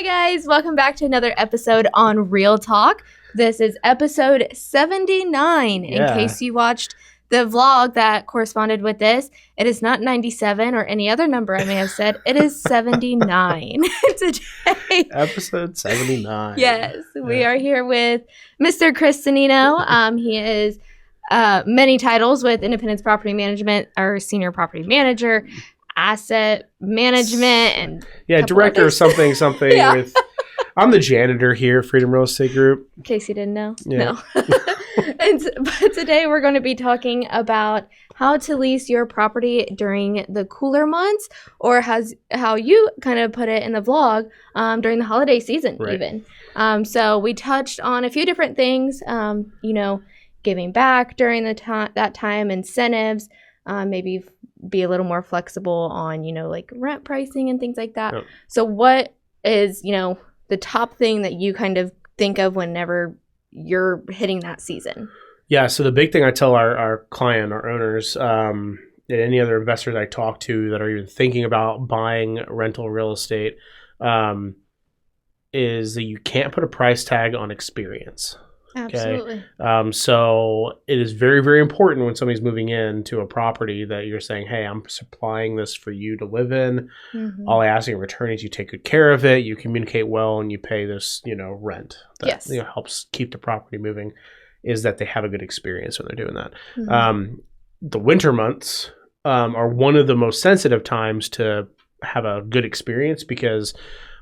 guys, welcome back to another episode on Real Talk. This is episode 79. In case you watched the vlog that corresponded with this, it is not 97 or any other number I may have said. It is 79 today. Episode 79. Yes, we are here with Mr. Chris Sanino. He is many titles with Independence Property Management, our senior property manager, asset management, and director of something Yeah. with I'm the janitor here at Freedom Real Estate Group, in case you didn't know. Yeah. No. But today we're going to be talking about how to lease your property during the cooler months, or how you kind of put it in the vlog, during the holiday season. Right. Even so we touched on a few different things, giving back during that time, incentives, maybe be a little more flexible on, like rent pricing and things like that. Yep. So what is, the top thing that you kind of think of whenever you're hitting that season? Yeah, so the big thing I tell our client, our owners, and any other investors I talk to that are even thinking about buying rental real estate, is that you can't put a price tag on experience. Absolutely. Okay? So it is very, very important when somebody's moving into a property that you're saying, hey, I'm supplying this for you to live in. Mm-hmm. All I ask in return is you take good care of it, you communicate well, and you pay this, rent that Yes. helps keep the property moving, is that they have a good experience when they're doing that. Mm-hmm. The winter months are one of the most sensitive times to have a good experience because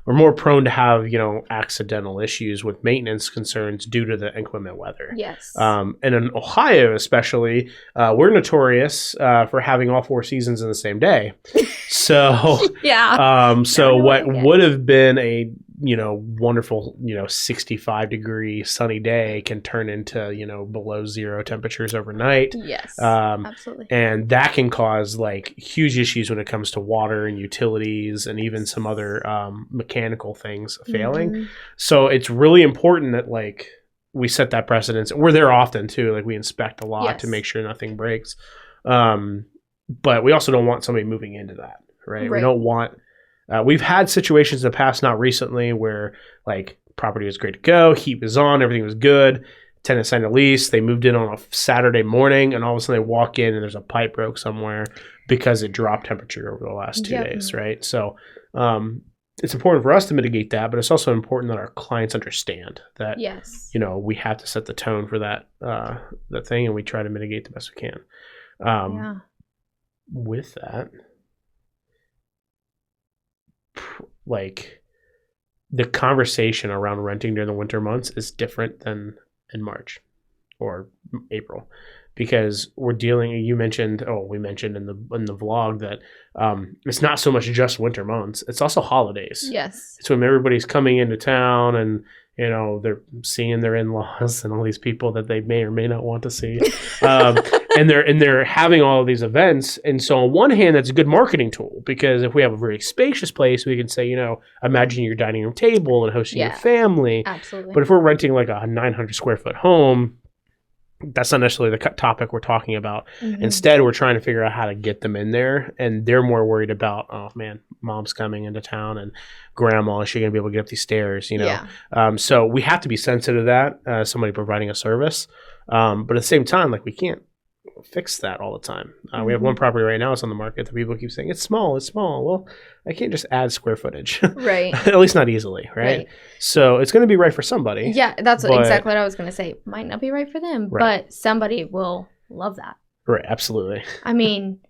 we're more prone to have, accidental issues with maintenance concerns due to the inclement weather. Yes. And in Ohio, especially, we're notorious for having all four seasons in the same day. So, Yeah. So what would have been a, wonderful, 65-degree sunny day can turn into, below zero temperatures overnight. Yes. Absolutely. And that can cause huge issues when it comes to water and utilities and even some other mechanical things failing. Mm-hmm. So it's really important that we set that precedence. We're there often too. We inspect a lot to make sure nothing breaks. But we also don't want somebody moving into that, right? We don't want. We've had situations in the past, not recently, where property was great to go, heat was on, everything was good. Tenant signed a lease. They moved in on a Saturday morning, and all of a sudden they walk in and there's a pipe broke somewhere because it dropped temperature over the last 2 days, right? So it's important for us to mitigate that, but it's also important that our clients understand that, we have to set the tone for that thing, and we try to mitigate the best we can. With that, the conversation around renting during the winter months is different than in March or April, because we're dealing. We mentioned in the vlog that it's not so much just winter months; it's also holidays. Yes, it's when everybody's coming into town and they're seeing their in-laws and all these people that they may or may not want to see, and they're having all of these events. And so on one hand, that's a good marketing tool, because if we have a very spacious place, we can say, imagine your dining room table and hosting your family. Absolutely. But if we're renting a 900 square foot home, that's not necessarily the topic we're talking about. Mm-hmm. Instead, we're trying to figure out how to get them in there, and they're more worried about, oh man, mom's coming into town, and grandma, is she going to be able to get up these stairs? So we have to be sensitive to that. Somebody providing a service, but at the same time, we can't fix that all the time. We have one property right now that's on the market that people keep saying it's small. Well, I can't just add square footage, right? At least not easily, right? So it's going to be right for somebody. Yeah, that's exactly what I was going to say. Might not be right for them, but somebody will love that. Right, absolutely. I mean,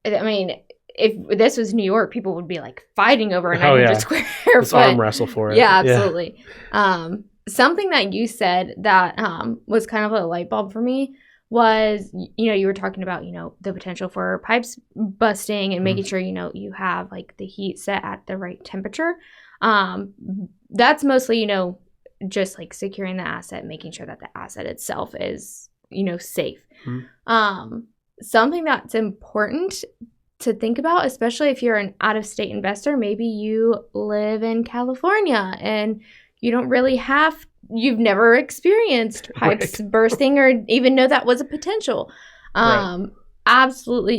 if this was New York, people would be fighting over a 900 square foot. Let's arm wrestle for it. Yeah, absolutely. Something that you said that was kind of a light bulb for me was, you were talking about, the potential for pipes busting and making sure, you have the heat set at the right temperature. That's mostly, just securing the asset, making sure that the asset itself is, safe. Mm-hmm. Something that's important to think about, especially if you're an out-of-state investor, maybe you live in California and you don't really you've never experienced pipes bursting or even know that was a potential. Absolutely,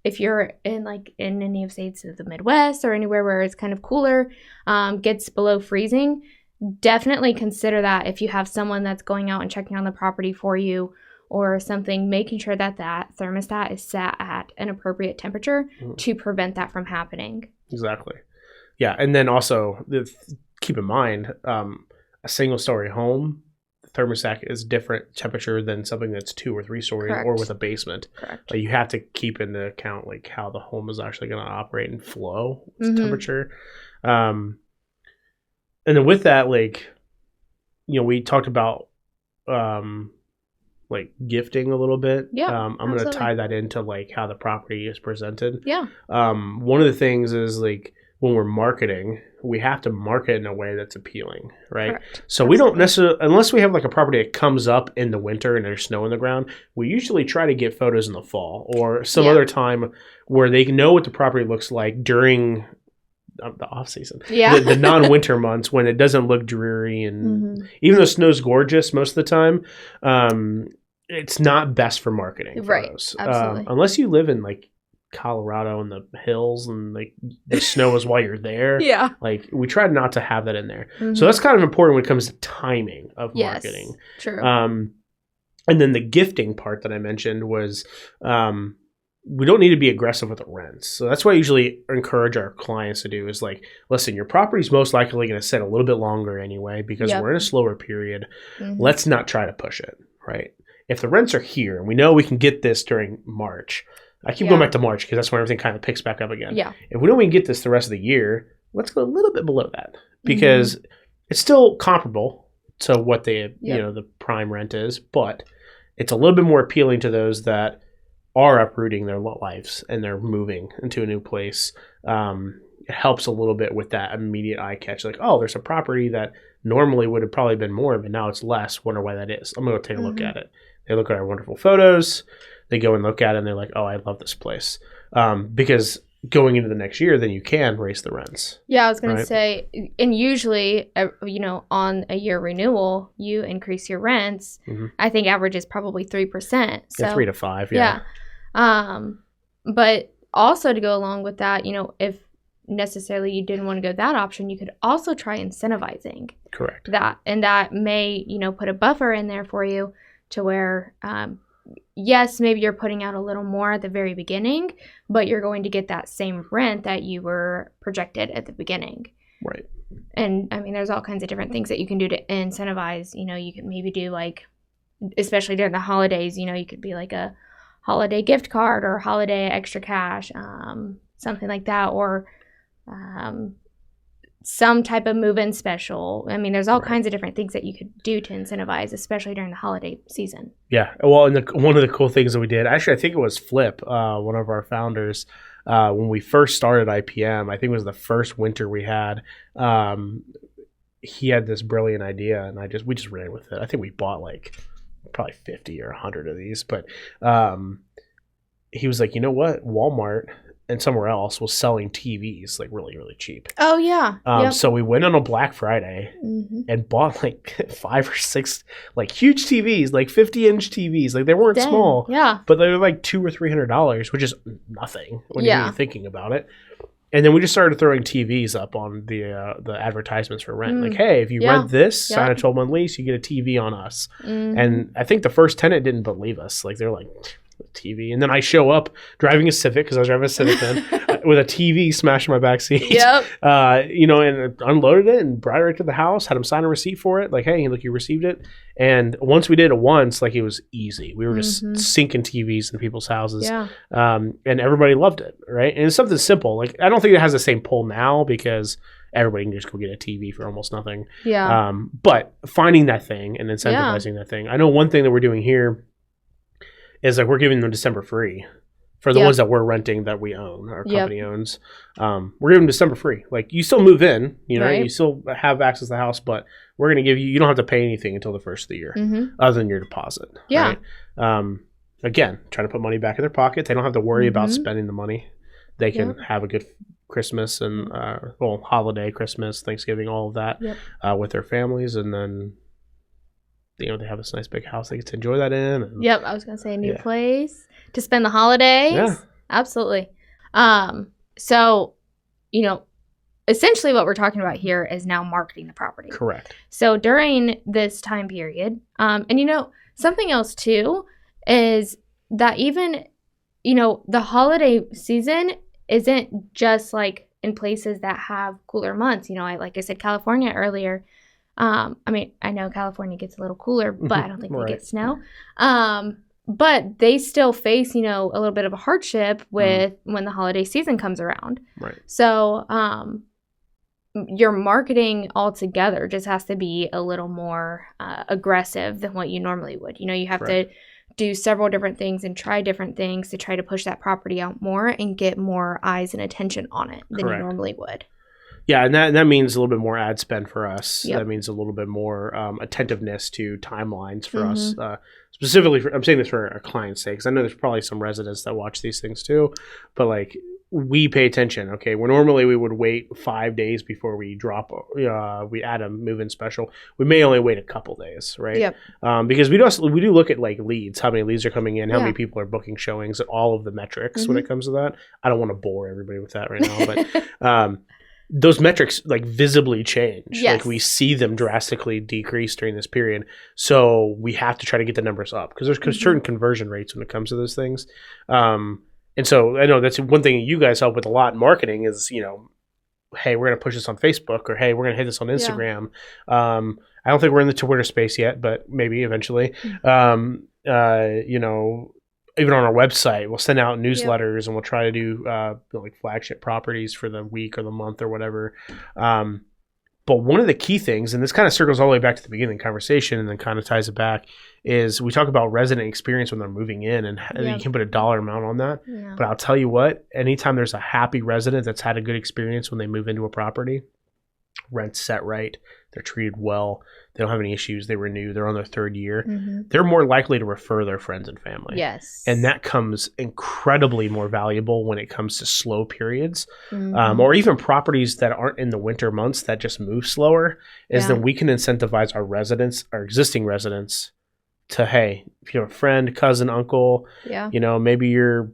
if you're in any of states of the Midwest or anywhere where it's kind of cooler, gets below freezing, definitely consider that if you have someone that's going out and checking on the property for you or something, making sure that that thermostat is set at an appropriate temperature to prevent that from happening. Exactly. Yeah. And then also keep in mind, a single story home, the thermostat is different temperature than something that's 2 or 3 stories or with a basement. Correct. Like you have to keep into account like how the home is actually going to operate and flow with temperature. And then with that, like, you know, we talked about like gifting a little bit. Yeah. I'm going to tie that into like how the property is presented. Yeah. One of the things is like when we're marketing, we have to market in a way that's appealing, right? Correct. So we don't necessarily, unless we have like a property that comes up in the winter and there's snow on the ground, we usually try to get photos in the fall or some other time where they know what the property looks like during the off season, the non-winter months when it doesn't look dreary, and even though snow's gorgeous most of the time, it's not best for marketing for those. Absolutely. Unless you live in like Colorado in the hills and like the snow is while you're there. Like we try not to have that in there. So that's kind of important when it comes to timing of marketing. True. And then the gifting part that I mentioned was we don't need to be aggressive with the rents. So that's what I usually encourage our clients to do is like, listen, your property's most likely going to sit a little bit longer anyway because we're in a slower period. Let's not try to push it, right? If the rents are here and we know we can get this during March, I keep going back to March because that's when everything kind of picks back up again. If we know we can get this the rest of the year, let's go a little bit below that because it's still comparable to what they, you know, the prime rent is, but it's a little bit more appealing to those that are uprooting their lives and they're moving into a new place. It helps a little bit with that immediate eye catch. Like, oh, there's a property that normally would have probably been more, but now it's less. Wonder why that is. I'm going to go take a look at it. They look at our wonderful photos. They go and look at it and they're like, oh, I love this place. Because going into the next year, then you can raise the rents. Yeah, I was going to say, and usually, you know, on a year renewal, you increase your rents. I think average is probably 3%. So 3 to 5. Yeah. But also to go along with that, you know, if necessarily you didn't want to go that option, you could also try incentivizing. Correct. That, and that may, you know, put a buffer in there for you to where, yes, maybe you're putting out a little more at the very beginning, but you're going to get that same rent that you were projected at the beginning. Right. And I mean, there's all kinds of different things that you can do to incentivize. You know, you could maybe do like, especially during the holidays, you know, you could be like a holiday gift card or holiday extra cash, something like that, or some type of move-in special. I mean, there's all kinds of different things that you could do to incentivize, especially during the holiday season. Yeah. Well, and one of the cool things that we did, actually, I think it was Flip, one of our founders, when we first started IPM, I think it was the first winter we had, he had this brilliant idea, and we just ran with it. I think we bought like probably 50 or 100 of these, but he was like, you know what? Walmart and somewhere else was selling TVs like really, really cheap. Oh, yeah. So we went on a Black Friday and bought like 5 or 6 like huge TVs, like 50-inch TVs. Like they weren't small, but they were like $200 or $300, which is nothing when you're really thinking about it. And then we just started throwing TVs up on the advertisements for rent. Like, hey, if you rent this, sign a 12-month lease, you get a TV on us. And I think the first tenant didn't believe us. Like, they're like, TV. And then I show up driving a Civic, because I was driving a Civic then, with a TV smashed in my back seat. You know, and unloaded it and brought it right to the house, had him sign a receipt for it. Like, hey, look, you received it. And once we did it once, like, it was easy. We were just sinking TVs in people's houses. And everybody loved it, right? And it's something simple. Like, I don't think it has the same pull now because everybody can just go get a TV for almost nothing. But finding that thing and incentivizing that thing. I know one thing that we're doing here is like we're giving them December free for the ones that we're renting that we own, our company owns. We're giving them December free. Like, you still move in, you know, you still have access to the house, but we're going to give you don't have to pay anything until the first of the year other than your deposit. Right? Again, trying to put money back in their pocket. They don't have to worry about spending the money. They can have a good Christmas and, holiday, Christmas, Thanksgiving, all of that with their families. And then, you know, they have this nice big house they get to enjoy that in. And, I was going to say a new place to spend the holidays. Absolutely. So, essentially what we're talking about here is now marketing the property. Correct. So during this time period, and something else too is that even, the holiday season isn't just like in places that have cooler months. Like I said, California earlier. I know California gets a little cooler, but I don't think they get snow. But they still face, a little bit of a hardship with when the holiday season comes around. Right. So, your marketing altogether just has to be a little more aggressive than what you normally would. You have to do several different things and try different things to try to push that property out more and get more eyes and attention on it than you normally would. Yeah, and that means a little bit more ad spend for us. Yep. That means a little bit more attentiveness to timelines for us. Specifically, I'm saying this for our clients' sake, because I know there's probably some residents that watch these things too. But like, we pay attention. Okay, where normally we would wait 5 days before we drop, we add a move-in special. We may only wait a couple days, right? Yep. Because we do look at like leads, how many leads are coming in, how many people are booking showings, and all of the metrics when it comes to that. I don't want to bore everybody with that right now, but. Those metrics like visibly change. Yes. Like we see them drastically decrease during this period. So we have to try to get the numbers up because there's certain conversion rates when it comes to those things. And so I know that's one thing you guys help with a lot in marketing is, hey, we're going to push this on Facebook or hey, we're going to hit this on Instagram. Yeah. I don't think we're in the Twitter space yet, but maybe eventually. Even on our website, we'll send out newsletters and we'll try to do like flagship properties for the week or the month or whatever. But one of the key things, and this kind of circles all the way back to the beginning of the conversation and then kind of ties it back, is we talk about resident experience when they're moving in and you can put a dollar amount on that. Yeah. But I'll tell you what, anytime there's a happy resident that's had a good experience when they move into a property, rent's set right, they're treated well, they don't have any issues, they renew, they're on their third year, they're more likely to refer their friends and family. Yes. And that comes incredibly more valuable when it comes to slow periods or even properties that aren't in the winter months that just move slower, is that we can incentivize our residents, our existing residents to, hey, if you have a friend, cousin, uncle, maybe your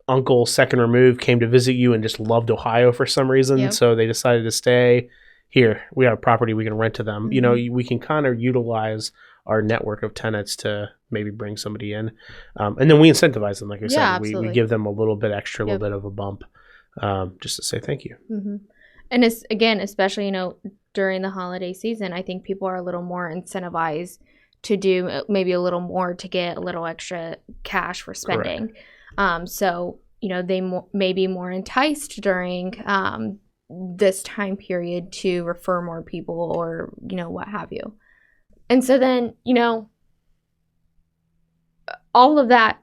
uncle second removed came to visit you and just loved Ohio for some reason, so they decided to stay. Here, we have a property we can rent to them. We can kind of utilize our network of tenants to maybe bring somebody in. And then we incentivize them, like I said. We give them a little bit extra, a little bit of a bump just to say thank you. And it's, again, especially, during the holiday season, I think people are a little more incentivized to do maybe a little more to get a little extra cash for spending. So, they may be more enticed during this time period to refer more people or, what have you. And so then, all of that,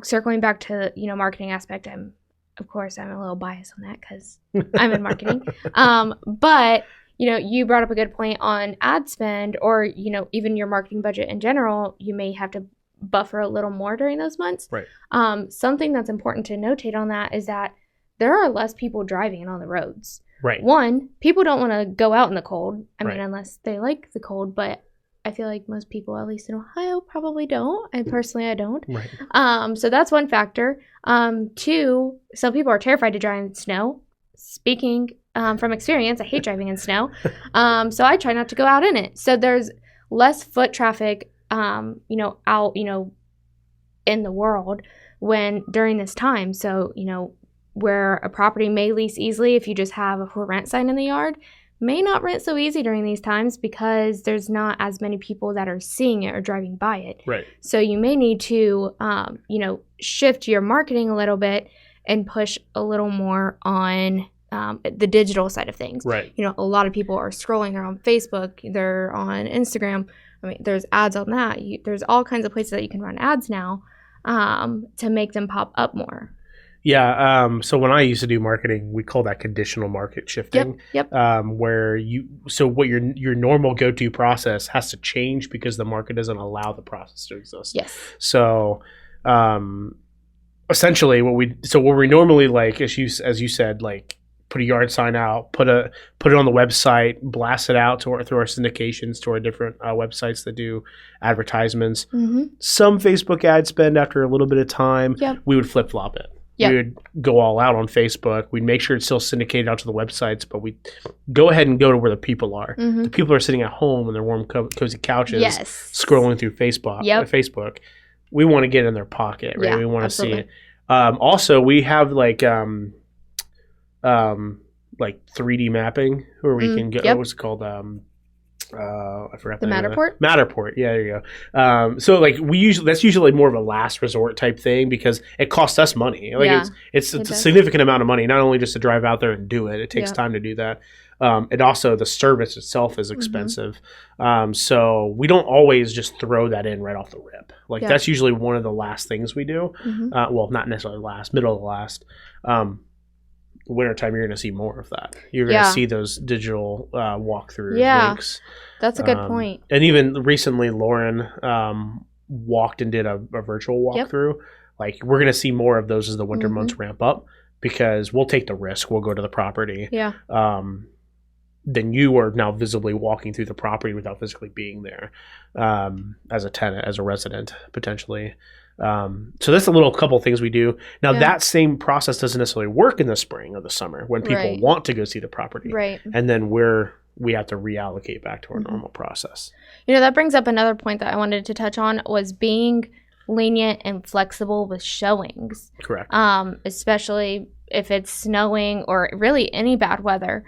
circling back to, marketing aspect, I'm a little biased on that because I'm in marketing. But, you brought up a good point on ad spend or, even your marketing budget in general, you may have to buffer a little more during those months. Right. Something that's important to notate on that is that there are less people driving on the roads. Right. One, people don't want to go out in the cold. I mean, unless they like the cold, but I feel like most people, at least in Ohio, probably don't. I don't. Right. So that's one factor. Two, some people are terrified to drive in snow. Speaking from experience, I hate driving in snow. So I try not to go out in it. So there's less foot traffic, out, in the world during this time. So, where a property may lease easily if you just have a for rent sign in the yard, may not rent so easy during these times because there's not as many people that are seeing it or driving by it. Right. So you may need to, shift your marketing a little bit and push a little more on the digital side of things. Right. A lot of people are scrolling. They're on Facebook. They're on Instagram. I mean, there's ads on that. There's all kinds of places that you can run ads now to make them pop up more. Yeah. So when I used to do marketing, we call that conditional market shifting. Yep. Where what your normal go-to process has to change because the market doesn't allow the process to exist. Yes. So, essentially what we normally like, as you said, like put a yard sign out, put it on the website, blast it out through our syndications to our different websites that do advertisements. Some Facebook ad spend after a little bit of time. We would flip flop it. We would go all out on Facebook. We'd make sure it's still syndicated out to the websites, but we go ahead and go to where the people are. The people are sitting at home on their warm, cozy couches, scrolling through Facebook. We want to get in their pocket, right? We want to see it. Also, we have like 3D mapping where we can go. What's it called? I forgot the Matterport. Matterport, yeah, there you go. So like that's usually more of a last resort type thing because it costs us money. Like it's a significant amount of money, not only just to drive out there and do it. It takes time to do that. And also the service itself is expensive. So we don't always just throw that in right off the rip. Like that's usually one of the last things we do. Well, not necessarily last, middle of the last. Wintertime, you're going to see more of that. You're going to see those digital walkthrough links. That's a good point. And even recently, Lauren walked and did a virtual walkthrough. Like we're going to see more of those as the winter months ramp up because we'll take the risk. We'll go to the property. Then you are now visibly walking through the property without physically being there as a tenant, as a resident, potentially. So that's a little couple things we do. Now that same process doesn't necessarily work in the spring or the summer when people want to go see the property. And then we have to reallocate back to our normal process. You know, that brings up another point that I wanted to touch on was being lenient and flexible with showings. Correct. Especially if it's snowing or really any bad weather.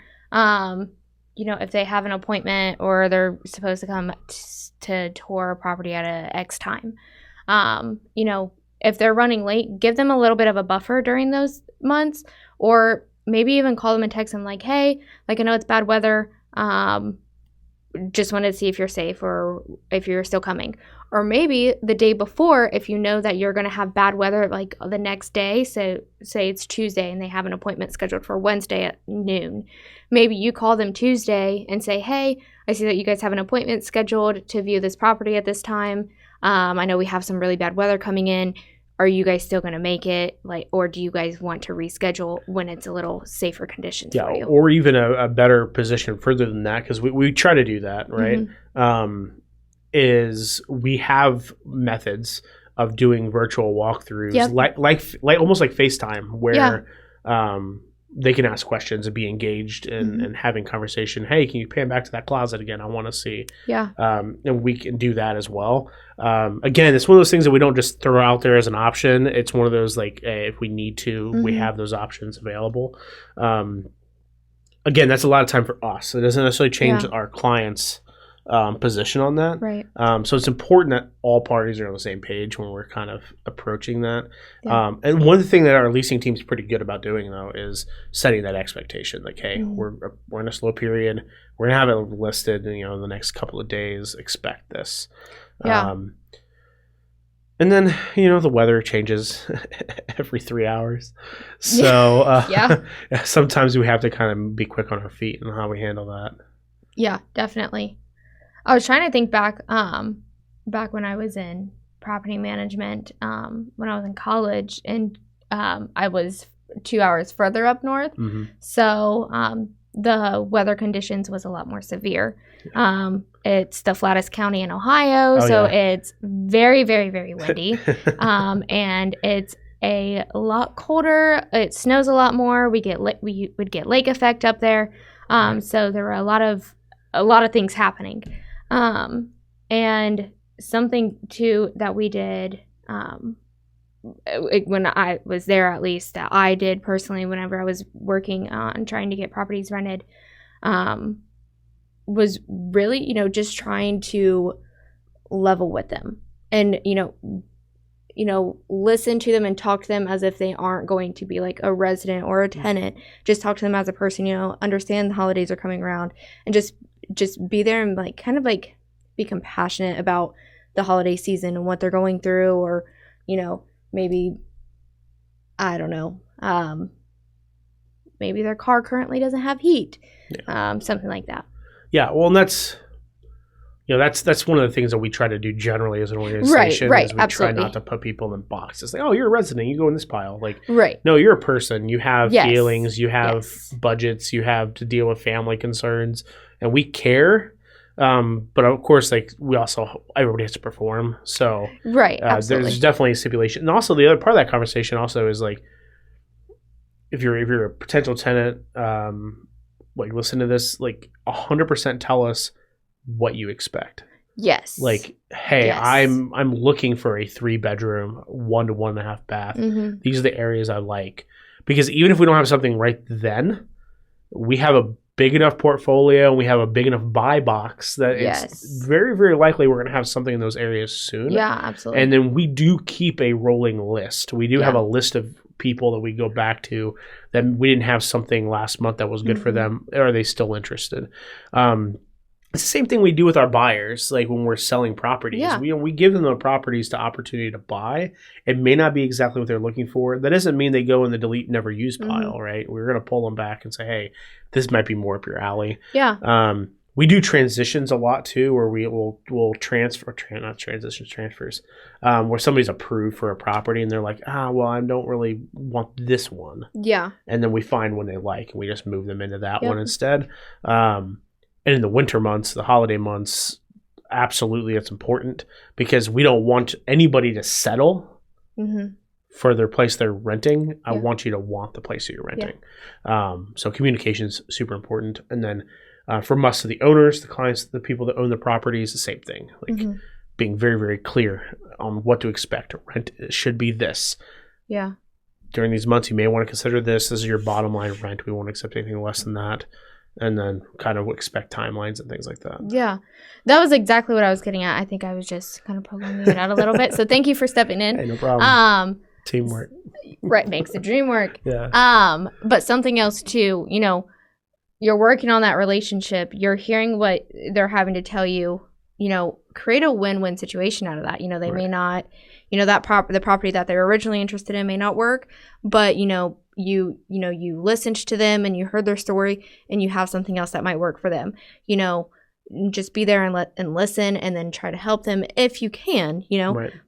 You know, if they have an appointment or they're supposed to come to tour a property at a X time. You know, if they're running late, give them a little bit of a buffer during those months, or maybe even call them and text them like, hey, like I know it's bad weather. Just wanted to see if you're safe or if you're still coming. Or maybe the day before, if you know that you're going to have bad weather like the next day, so say it's Tuesday and they have an appointment scheduled for Wednesday at noon. Maybe you call them Tuesday and say, hey, I see that you guys have an appointment scheduled to view this property at this time. I know we have some really bad weather coming in. Are you guys still going to make it? Like, or do you guys want to reschedule when it's a little safer conditions for you? Or even a better position further than that, because we try to do that, right? Is we have methods of doing virtual walkthroughs, like almost like FaceTime, where they can ask questions and be engaged and having conversation. Hey, can you pan back to that closet again? I want to see. And we can do that as well. Again, it's one of those things that we don't just throw out there as an option. It's one of those like, if we need to, we have those options available. Again, that's a lot of time for us. It doesn't necessarily change our clients' position on that. Right. So it's important that all parties are on the same page when we're kind of approaching that. And one of the things that our leasing team is pretty good about doing, though, is setting that expectation. Like, hey, we're in a slow period. We're going to have it listed, in the next couple of days. Expect this. And then, the weather changes every 3 hours. So sometimes we have to kind of be quick on our feet and how we handle that. Yeah, definitely. I was trying to think back when I was in property management, when I was in college, and I was 2 hours further up north. So the weather conditions was a lot more severe. It's the flattest county in Ohio, it's very, very, very windy. And it's a lot colder. It snows a lot more. We would get lake effect up there. So there were a lot of things happening. And something too that we did, when I was there, at least that I did personally, whenever I was working on trying to get properties rented, was really, just trying to level with them and, listen to them and talk to them as if they aren't going to be like a resident or a tenant. Just talk to them as a person, understand the holidays are coming around, and just be there and like kind of like be compassionate about the holiday season and what they're going through, or maybe I don't know, maybe their car currently doesn't have heat, something like that. Yeah, well, and that's that's one of the things that we try to do generally as an organization. Right, is we absolutely. try not to put people in boxes. Like, oh, you're a resident, you go in this pile. Like, right. no, you're a person. You have Yes. feelings. You have Yes. budgets. You have to deal with family concerns, and we care. But of course, like everybody has to perform. So right, absolutely. There's definitely a stipulation, and also the other part of that conversation also is like, if you're a potential tenant, like listen to this, like 100% tell us what you expect. Yes. Like, hey, Yes. I'm looking for a 3-bedroom, 1 to 1.5 bath. Mm-hmm. These are the areas I like, because even if we don't have something right then, we have a big enough portfolio and we have a big enough buy box that it's very, very likely we're going to have something in those areas soon. Yeah, absolutely. And then we do keep a rolling list. We do have a list of people that we go back to that we didn't have something last month that was good for them. Are they still interested? It's the same thing we do with our buyers. Like when we're selling properties, we give them the properties to opportunity to buy. It may not be exactly what they're looking for. That doesn't mean they go in the delete never use pile, right? We're going to pull them back and say, hey, this might be more up your alley. Yeah. We do transitions a lot too, where we'll transfers, where somebody's approved for a property and they're like, well, I don't really want this one. Yeah. And then we find one they like and we just move them into that one instead. And in the winter months, the holiday months, absolutely it's important, because we don't want anybody to settle for their place they're renting. I want you to want the place that you're renting. So communication is super important. And then from us to the owners, the clients, the people that own the properties, the same thing. Like being very, very clear on what to expect. Rent should be this. Yeah. During these months, you may want to consider this. This is your bottom line rent. We won't accept anything less than that. And then kind of expect timelines and things like that. Yeah. That was exactly what I was getting at. I think I was just kind of poking it out a little bit. So thank you for stepping in. Hey, no problem. Teamwork. Right. Makes the dream work. Yeah. But something else too, you're working on that relationship. You're hearing what they're having to tell you, create a win-win situation out of that. They may not, the property that they're originally interested in may not work, but, you listened to them and you heard their story and you have something else that might work for them. Just be there and listen, and then try to help them if you can,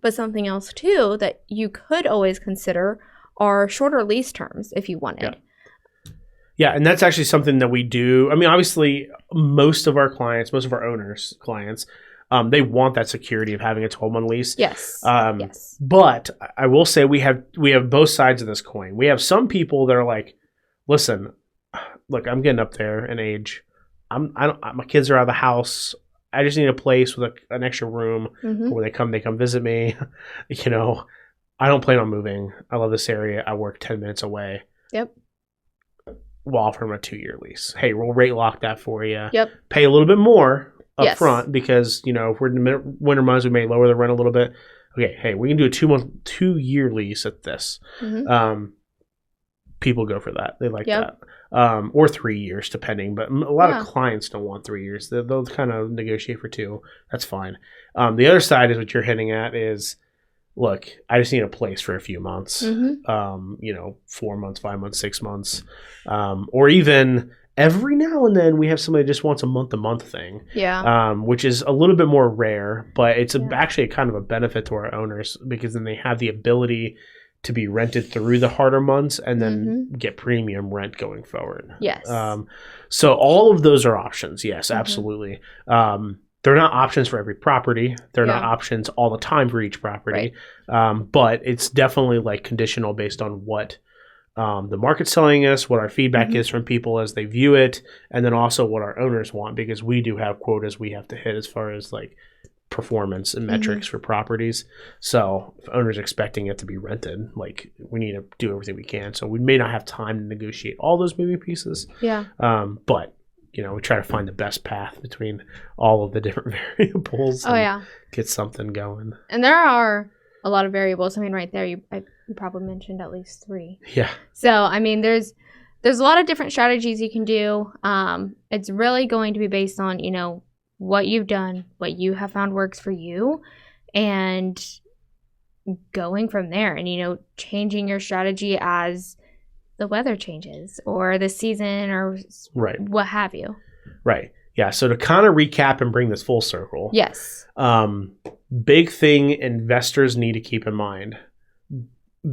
But something else too that you could always consider are shorter lease terms if you wanted. Yeah, and that's actually something that we do. I mean, obviously, most of our owners' clients, they want that security of having a 12-month lease. Yes. Yes. But I will say we have both sides of this coin. We have some people that are like, listen, look, I'm getting up there in age. My kids are out of the house. I just need a place with an extra room where they come visit me. I don't plan on moving. I love this area. I work 10 minutes away. Yep. We'll offer them a 2-year lease. Hey, we'll rate lock that for you. Yep. Pay a little bit more up front, because, if we're in the winter months, we may lower the rent a little bit. Okay, hey, we can do a 2-year lease at this. People go for that. They like that. Or 3 years, depending. But a lot of clients don't want 3 years. They'll kind of negotiate for 2. That's fine. The other side is what you're hitting at is, look, I just need a place for a few months, 4 months, 5 months, 6 months, or even every now and then we have somebody that just wants a month-to-month thing, which is a little bit more rare, but it's actually kind of a benefit to our owners, because then they have the ability to be rented through the harder months and then get premium rent going forward. Yes. So all of those are options. Yes, absolutely. They're not options for every property. They're not options all the time for each property. Right. But it's definitely like conditional based on what the market's telling us, what our feedback is from people as they view it, and then also what our owners want, because we do have quotas we have to hit as far as like performance and metrics for properties. So if owners expecting it to be rented, like we need to do everything we can. So we may not have time to negotiate all those moving pieces. Yeah. But we try to find the best path between all of the different variables. And get something going. And there are a lot of variables. I mean, right there, you probably mentioned at least 3. Yeah. So, I mean, there's a lot of different strategies you can do. It's really going to be based on, what you've done, what you have found works for you, and going from there and, changing your strategy as the weather changes or the season or what have you. Right. Yeah. So to kind of recap and bring this full circle. Yes. Big thing investors need to keep in mind.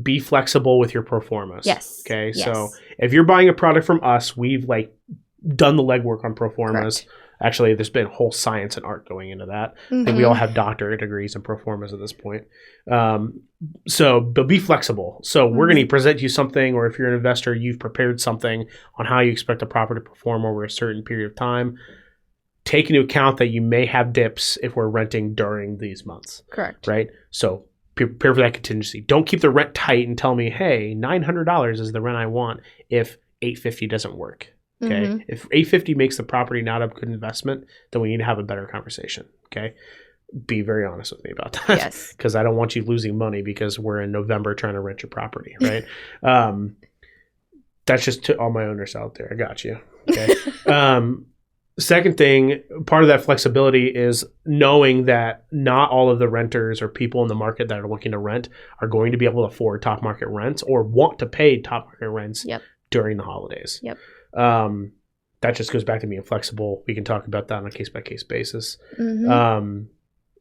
Be flexible with your pro formas. Yes. Okay. Yes. So if you're buying a product from us, we've like done the legwork on pro formas. Correct. Actually, there's been whole science and art going into that. Mm-hmm. I think we all have doctorate degrees in pro formas at this point. But be flexible. So we're going to present you something, or if you're an investor, you've prepared something on how you expect a property to perform over a certain period of time. Take into account that you may have dips if we're renting during these months. Correct. Right? So prepare for that contingency. Don't keep the rent tight and tell me, hey, $900 is the rent I want if $850 doesn't work. Okay. Mm-hmm. If $850 makes the property not a good investment, then we need to have a better conversation. Okay. Be very honest with me about that. Yes. Because I don't want you losing money because we're in November trying to rent your property. Right. That's just to all my owners out there. I got you. Okay. Second thing, part of that flexibility is knowing that not all of the renters or people in the market that are looking to rent are going to be able to afford top market rents or want to pay top market rents during the holidays. Yep. That just goes back to being flexible. We can talk about that on a case-by-case basis. Mm-hmm.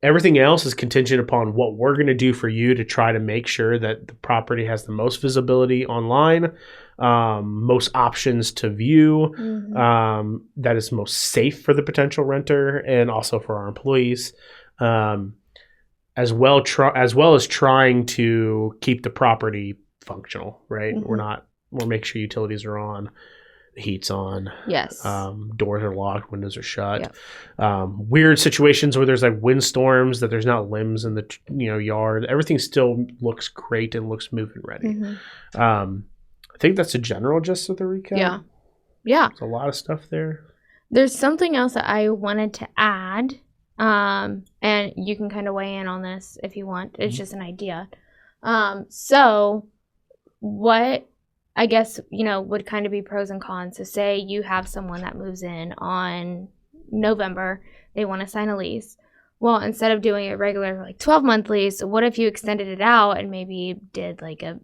Everything else is contingent upon what we're going to do for you to try to make sure that the property has the most visibility online, most options to view, that is most safe for the potential renter and also for our employees, as well as trying to keep the property functional, right? Mm-hmm. We'll make sure utilities are on. Heat's on. Yes. Doors are locked, windows are shut. Yep. Weird situations where there's like windstorms that there's not limbs in the yard. Everything still looks great and looks move and ready. Mm-hmm. I think that's a general gist of the recap. Yeah. Yeah. There's a lot of stuff there. There's something else that I wanted to add, and you can kind of weigh in on this if you want. It's just an idea. So what I guess, would kind of be pros and cons. So say you have someone that moves in on November, they want to sign a lease. Well, instead of doing a regular 12-month lease, what if you extended it out and maybe did like a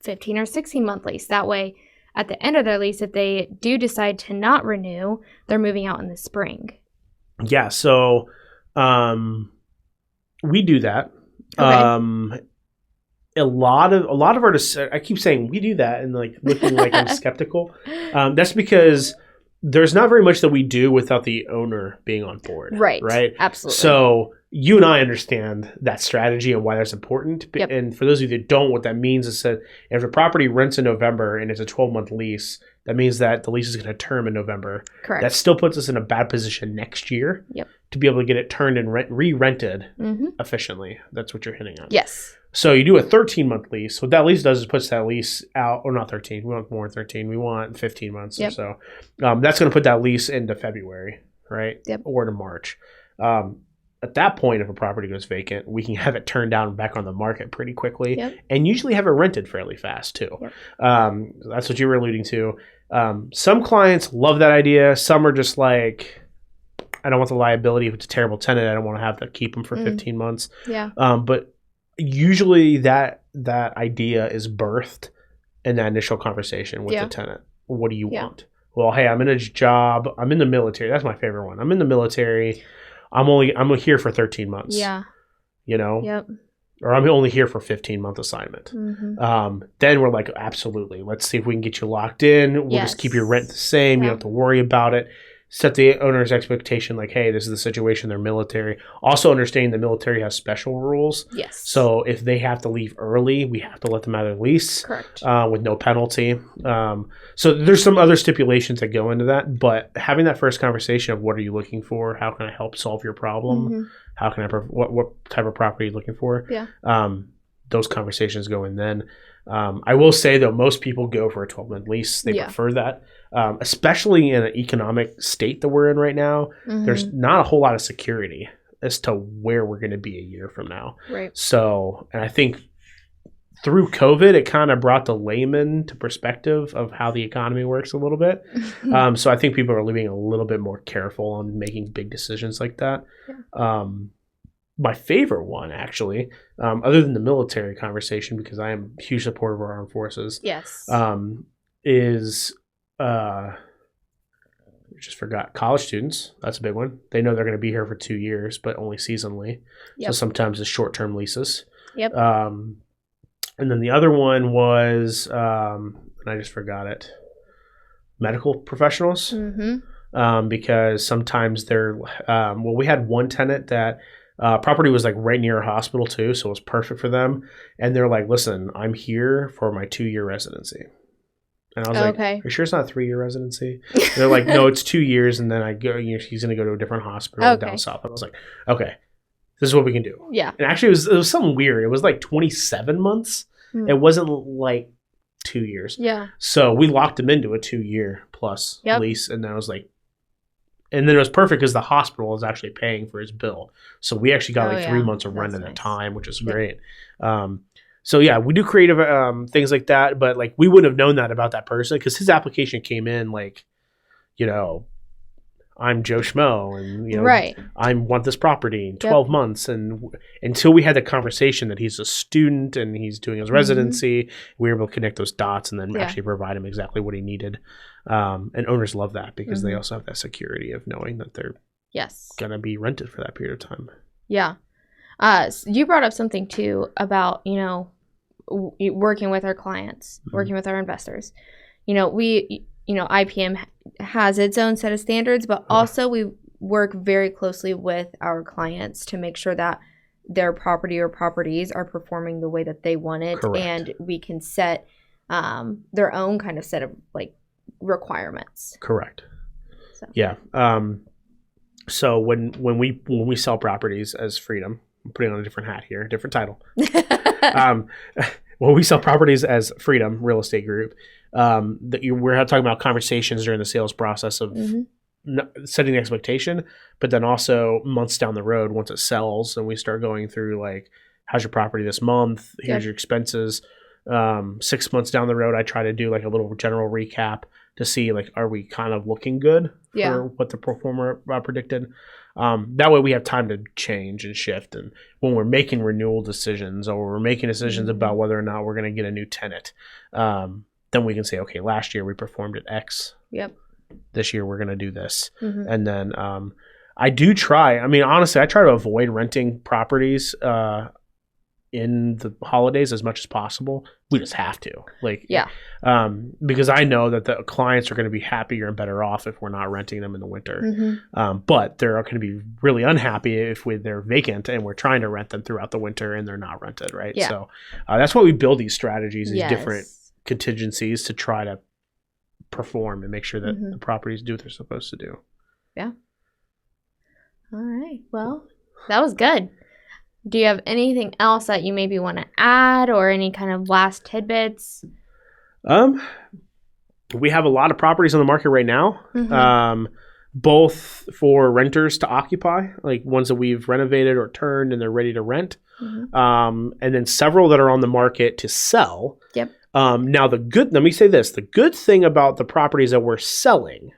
15 or 16-month lease? That way, at the end of their lease, if they do decide to not renew, they're moving out in the spring. Yeah, so we do that. Okay. A lot of our I keep saying we do that and looking like I'm skeptical. That's because there's not very much that we do without the owner being on board. Right. Absolutely. So you and I understand that strategy and why that's important. Yep. And for those of you that don't, what that means is that if a property rents in November and it's a 12-month lease, that means that the lease is going to term in November. Correct. That still puts us in a bad position next year. Yep. To be able to get it turned and re-rented efficiently. That's what you're hitting on. Yes. So you do a 13-month lease. What that lease does is puts that lease out, or not 13. We want more than 13. We want 15 months or so. That's going to put that lease into February, right? Yep. Or to March. At that point, if a property goes vacant, we can have it turned down and back on the market pretty quickly, and usually have it rented fairly fast too. Yep. That's what you were alluding to. Some clients love that idea. Some are just like, I don't want the liability if it's a terrible tenant. I don't want to have to keep them for 15 months. Yeah. But usually that idea is birthed in that initial conversation with the tenant. What do you want? Well, hey, I'm in a job. I'm in the military. That's my favorite one. I'm in the military. I'm here for 13 months. Yeah. Yep. Or I'm only here for 15-month assignment. Mm-hmm. Then we're like, absolutely. Let's see if we can get you locked in. We'll just keep your rent the same. You don't have to worry about it. Set the owner's expectation like, hey, this is the situation. They're military. Also understanding the military has special rules. Yes. So if they have to leave early, we have to let them out of their lease. Correct. With no penalty. So there's some other stipulations that go into that. But having that first conversation of what are you looking for? How can I help solve your problem? Mm-hmm. How can I what type of property are you looking for? Yeah. Those conversations go in then. I will say, though, most people go for a 12-month lease. They prefer that. Especially in an economic state that we're in right now, there's not a whole lot of security as to where we're going to be a year from now. Right. So, and I think through COVID, it kind of brought the layman to perspective of how the economy works a little bit. So I think people are being a little bit more careful on making big decisions like that. Yeah. My favorite one, actually, other than the military conversation, because I am a huge supporter of our armed forces, yes, is just forgot. College students. That's a big one. They know they're going to be here for 2 years, but only seasonally. Yep. So sometimes it's short-term leases. Yep. And then the other one was, and I just forgot it, medical professionals. Because sometimes they're, we had one tenant that property was like right near a hospital too, so it was perfect for them. And they're like, listen, I'm here for my 2-year residency. And I was like, are you sure it's not a 3-year residency? And they're like, no, it's 2 years. And then I go, he's going to go to a different hospital down south. I was like, okay, this is what we can do. Yeah. And actually it was something weird. It was like 27 months. It wasn't like 2 years. Yeah. So we locked him into a 2-year plus lease. And then I was like, and then it was perfect because the hospital is actually paying for his bill. So we actually got 3 months of rent at a time, which is great. So yeah, we do creative things like that, but like we wouldn't have known that about that person because his application came in like, I'm Joe Schmo and I want this property in 12 months. And until we had the conversation that he's a student and he's doing his residency, we were able to connect those dots and then actually provide him exactly what he needed. And owners love that because they also have that security of knowing that they're going to be rented for that period of time. Yeah. You brought up something too about, working with our clients, working with our investors. IPM has its own set of standards, but also we work very closely with our clients to make sure that their property or properties are performing the way that they want it. Correct. And we can set their own kind of set of like requirements. Correct. So. Yeah. So when we sell properties as Freedom, I'm putting on a different hat here, different title. When we sell properties as Freedom Real Estate Group, we're talking about conversations during the sales process of setting the expectation, but then also months down the road once it sells and we start going through like, how's your property this month? Here's your expenses. 6 months down the road, I try to do like a little general recap to see like, are we kind of looking good for what the pro forma predicted? That way we have time to change and shift. And when we're making renewal decisions or we're making decisions about whether or not we're going to get a new tenant, then we can say, okay, last year we performed at X. Yep. This year we're going to do this. And then I do try. I mean, honestly, I try to avoid renting properties in the holidays as much as possible. We just have to. Because I know that the clients are going to be happier and better off if we're not renting them in the winter. But they're going to be really unhappy if they're vacant and we're trying to rent them throughout the winter and they're not rented, right? Yeah. So that's why we build these strategies, these different contingencies to try to perform and make sure that the properties do what they're supposed to do. Yeah. All right. Well, that was good. Do you have anything else that you maybe want to add or any kind of last tidbits? We have a lot of properties on the market right now, both for renters to occupy, like ones that we've renovated or turned and they're ready to rent, and then several that are on the market to sell. Yep. Now, let me say this, the good thing about the properties that we're selling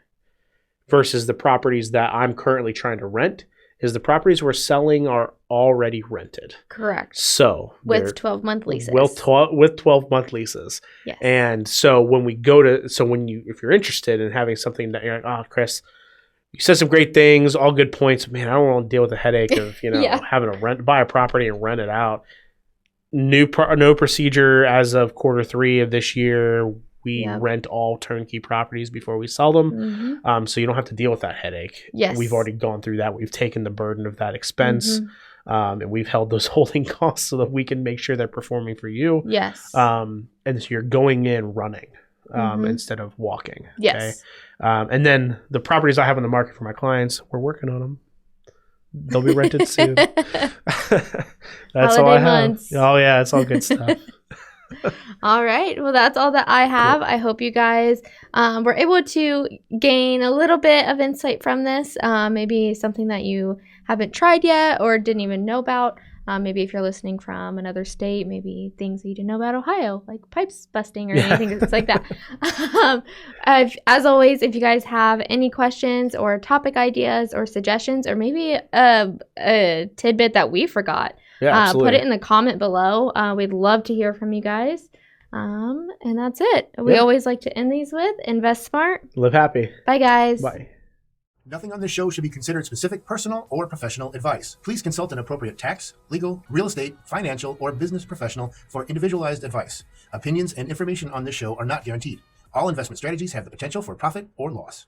versus the properties that I'm currently trying to rent is the properties we're selling are already rented. Correct. So with 12-month leases. With 12-month leases. Yes. And so when we go to, if you're interested in having something that you're like, Chris, you said some great things, all good points. Man, I don't want to deal with the headache of, having to buy a property and rent it out. No procedure as of Q3 of this year. We rent all turnkey properties before we sell them. So you don't have to deal with that headache. Yes. We've already gone through that. We've taken the burden of that expense. And we've held those holding costs so that we can make sure they're performing for you. Yes. And so you're going in running instead of walking. Yes. Okay? And then the properties I have on the market for my clients, we're working on them. They'll be rented soon. That's Holiday all I have. Months. Oh, yeah. It's all good stuff. All right. Well, that's all that I have. Cool. I hope you guys were able to gain a little bit of insight from this. Maybe something that you haven't tried yet or didn't even know about. Maybe if you're listening from another state, maybe things that you didn't know about Ohio, like pipes busting or anything that's like that. As always, if you guys have any questions or topic ideas or suggestions or maybe a tidbit that we forgot, put it in the comment below. We'd love to hear from you guys. And that's it. We always like to end these with invest smart. Live happy. Bye, guys. Bye. Nothing on this show should be considered specific personal or professional advice. Please consult an appropriate tax, legal, real estate, financial, or business professional for individualized advice. Opinions and information on this show are not guaranteed. All investment strategies have the potential for profit or loss.